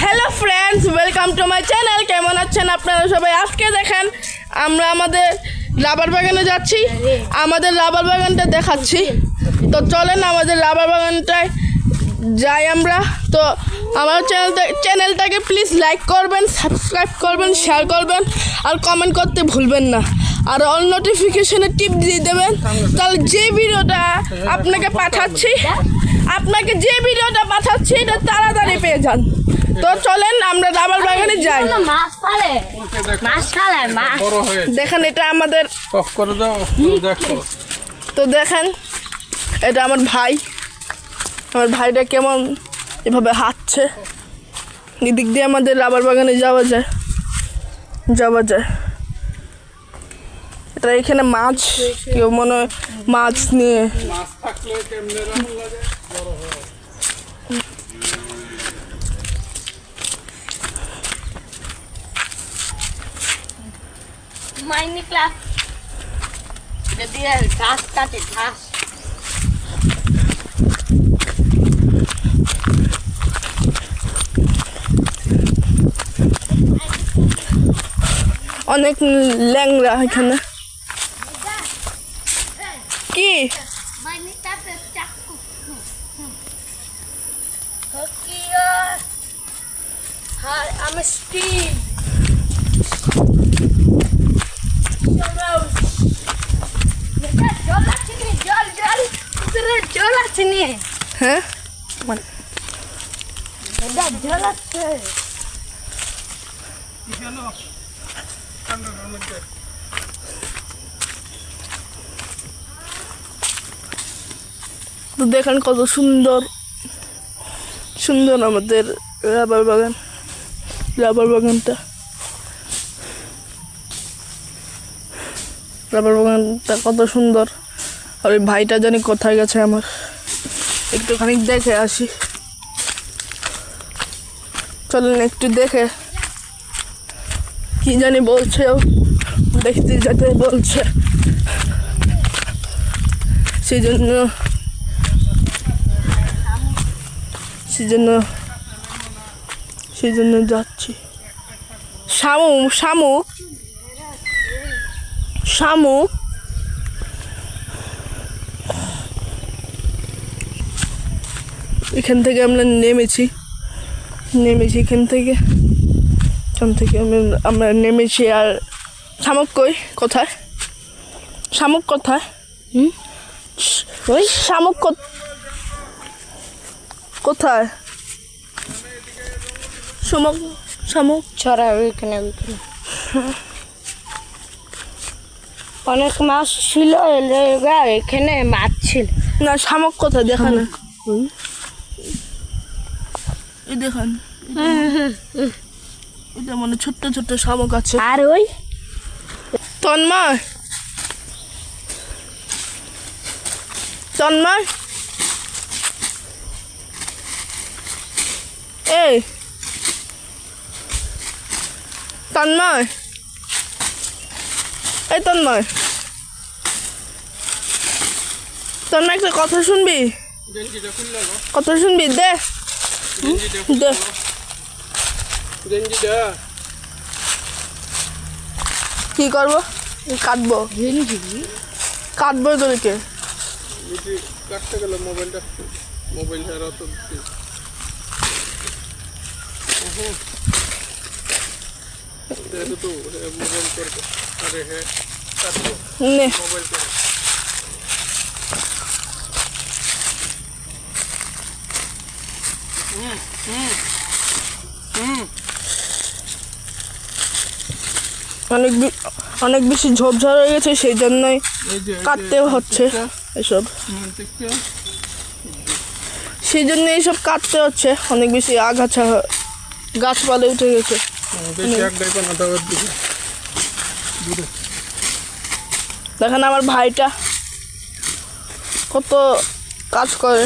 Hello friends, welcome to my channel. কেমন আছেন আপনারা সবাই? আজকে দেখেন আমরা আমাদের রাবার বাগানে যাচ্ছি, আমাদের রাবার বাগানটা দেখাচ্ছি। তো চলেন আমাদের রাবার বাগানটায় যাই আমরা। তো আমার চ্যানেলটাকে প্লিজ লাইক করবেন, সাবস্ক্রাইব করবেন, শেয়ার করবেন আর কমেন্ট করতে ভুলবেন না। আর অল নোটিফিকেশনে টিপ দিয়ে দেবেন, তাহলে যে ভিডিওটা আপনাকে পাঠাচ্ছি এটা তাড়াতাড়ি পেয়ে যান। তো চলেন আমরা রাবার বাগানে যাই। দেখেন এটা আমাদের, তো দেখেন এটা আমার ভাইটা কেমন এভাবে হাঁটছে। এদিক দিয়ে আমাদের রাবার বাগানে যাওয়া যায়। এটা এখানে মাছ, কেউ মনে হয় মাছ নিয়ে। মাইনি ক্লাস যদি ঘাস কাটে ঘাস অনেক ল্যাংড়া এখানে। কি মাইনি ক্লাসে চাকু ওকে হাই আমি স্টিভ জল আছে নিয়ে। হ্যাঁ, জল আছে। তো দেখেন কত সুন্দর আমাদের রাবার বাগানটা কত সুন্দর। আর ওই ভাইটা জানি কোথায় গেছে আমার, একটুখানি দেখে আসি। চলেন একটু দেখে, কি জানি বলছে, ও দেখতে যেতে বলছে, সেই জন্য যাচ্ছি। শামুক এখান থেকে আমরা নেমেছি এখান থেকে আমরা নেমেছি। আর শামুক কোথায় ওই শামুক কোথায়? শামুক ছড়া ওইখানে অনেক মাছ ছিল, এখানে মাছ ছিল না। শামুক কোথায় দেখা না? এই দেখেন, এটা মানে ছোট্ট শামুক আছে। আর ওই তন্ময় এই তন্ময় একটা কথা শুনবি? দে কি করবো? কাটবো তোকে। কাটতে গেল মোবাইল হারা তো মোবাইল করবো। আরে হ্যাঁ কাটবো মোবাইল করে। অনেক বেশি ঝোপঝাড় হয়ে গেছে, সেই জন্যই কাটতে হচ্ছে এসব। অনেক বেশি আগাছা গাছপালা উঠে গেছে। দেখেন আমার ভাইটা কত কাজ করে,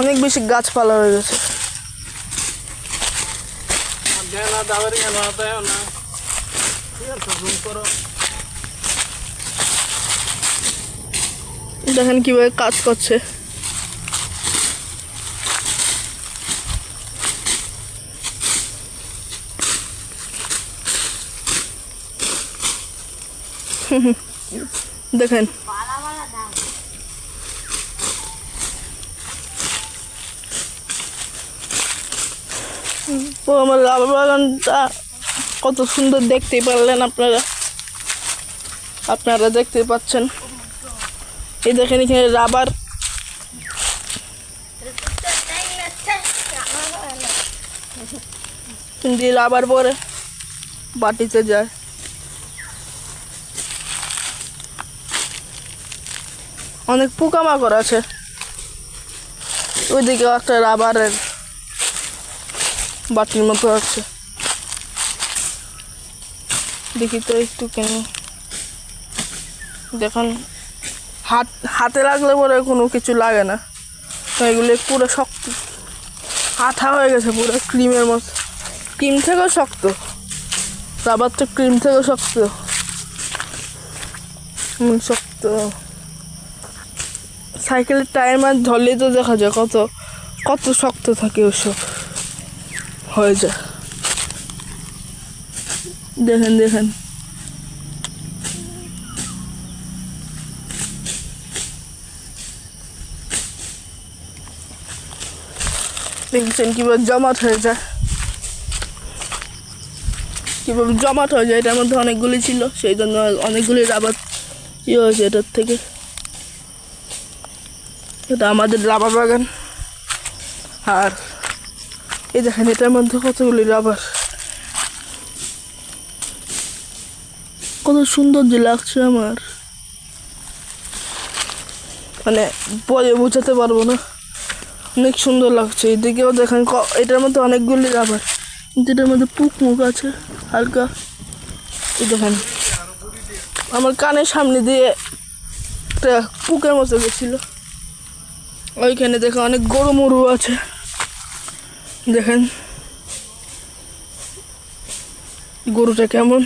অনেক বেশি গাছপালা হয়ে গেছে। দেখেন কিভাবে কাজ করছে। দেখেন তো আমার রাবার বাগানটা কত সুন্দর দেখতেই পারলেন আপনারা দেখতে পাচ্ছেন। এই দেখেন এখানে রাবার দিয়ে রাবার পরে বাটিতে যায়। অনেক পোকামাকড় আছে। ওইদিকে একটা রাবারের বাটির মতো আছে, দেখি তো একটু কেন। দেখুন হাতে লাগলে পরে কোনো কিছু লাগে না, এগুলো পুরো শক্ত আঠা হয়ে গেছে, পুরো ক্রিমের মতো। ক্রিম থেকেও শক্ত, রাবার তো ক্রিম থেকেও শক্ত। শক্ত সাইকেলের টায়ার মাছ ধরলেই তো দেখা যায় কত কত শক্ত থাকে, ওসব হয়ে যায়। দেখেন দেখেন দেখছেন কীভাবে জমাট হয়ে যায়, কীভাবে জমাট হয়ে যায়। এটার মধ্যে অনেকগুলি ছিল, সেই জন্য অনেকগুলি রাবার ইয়ে হয়েছে এটার থেকে। এটা আমাদের রাবার বাগান। আর এই দেখেন এটার মধ্যে কতগুলি রাবার, কত সুন্দর যে লাগছে আমার, মানে বলে বোঝাতে পারবো না, অনেক সুন্দর লাগছে। এদিকেও দেখেন এটার মধ্যে অনেকগুলি রাবার, কিন্তু এটার মধ্যে পুক মুখ আছে হালকা। এই দেখেন আমার কানের সামনে দিয়ে একটা পুকের মতো গেছিলো। ওইখানে দেখেন অনেক গরু মরু আছে, দেখেন গরুটা কেমন।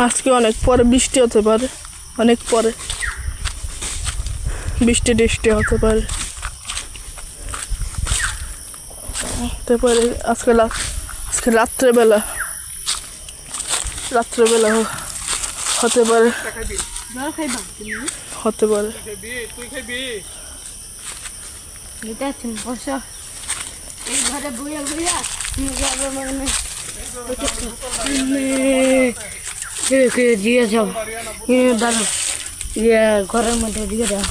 আজকে অনেক পরে বৃষ্টি হতে পারে, অনেক পরে বৃষ্টি টিষ্টি হতে পারে। তারপরে আজকে রাত্রেবেলা হতে পারে, হতে পারে। তুই খাবি? এটা বসা এই ঘরে বইয়া দিয়ে যাও দাঁড়ো, ঘরের মধ্যে দিয়ে দাও।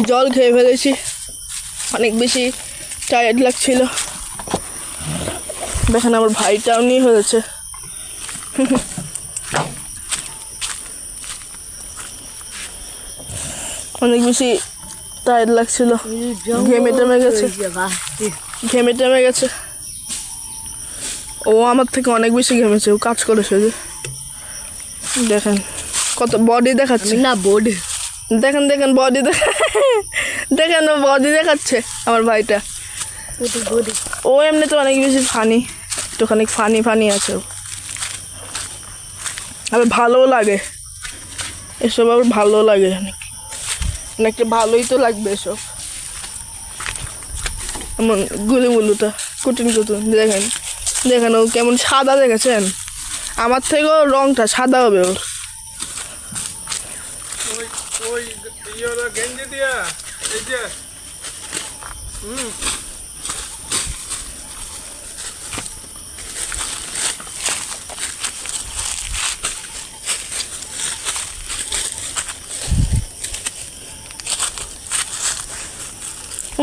জল খেয়ে ফেলেছি, অনেক বেশি টায়ার্ড লাগছিল। দেখেন আমার ভাইটাও নিয়ে ফেলেছে। অনেক বেশি টায়ার্ড লাগছিল, ঘেমে টেমে গেছে। ও আমার থেকে অনেক বেশি ঘেমেছে, ও কাজ করেছে যে। দেখেন কত বডি দেখাচ্ছে না, বডি দেখেন বডি দেখেন ও বডি দেখাচ্ছে আমার ভাইটা। ও এমনি তো অনেক বেশি ফানি, একটুখানি ফানি আছে। আবার ভালোও লাগে এসব, আবার ভালো লাগে অনেকটা ভালোই তো লাগবে এসব। এমন গুলুটা কুটুন দেখেন ও কেমন সাদা দেখেছেন, আমার থেকেও রংটা সাদা হবে ওর। ওই গেঞ্জি দিয়া এই যে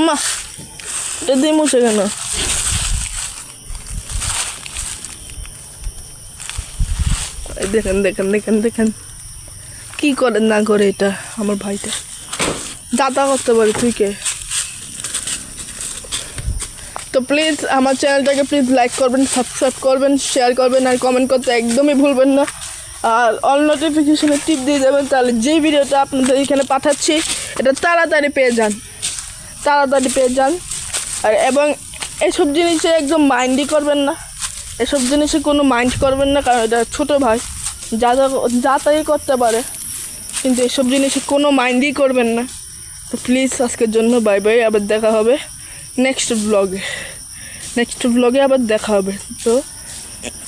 মা এটা দিয়ে মুছে কেন? দেখেন কি করে না করে এটা আমার ভাইটা যাতা করতে পারে। তুই কে তো প্লিজ আমার চ্যানেলটাকে প্লিজ লাইক করবেন, সাবস্ক্রাইব করবেন, শেয়ার করবেন আর কমেন্ট করতে একদমই ভুলবেন না। আর অল নোটিফিকেশনে টিপ দিয়ে দেবেন, তাহলে যে ভিডিওটা আপনাদের এখানে পাঠাচ্ছি এটা তাড়াতাড়ি পেয়ে যান। আর এবং এসব জিনিসে একদম মাইন্ডই করবেন না, এসব জিনিসে কোনো মাইন্ড করবেন না, কারণ এটা ছোটো ভাই যা তাই করতে পারে, কিন্তু এসব জিনিসে কোনো মাইন্ডই করবেন না। তো প্লিজ আজকের জন্য বাই বাই, আবার দেখা হবে নেক্সট ব্লগে আবার দেখা হবে।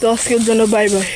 তো আজকের জন্য বাই বাই।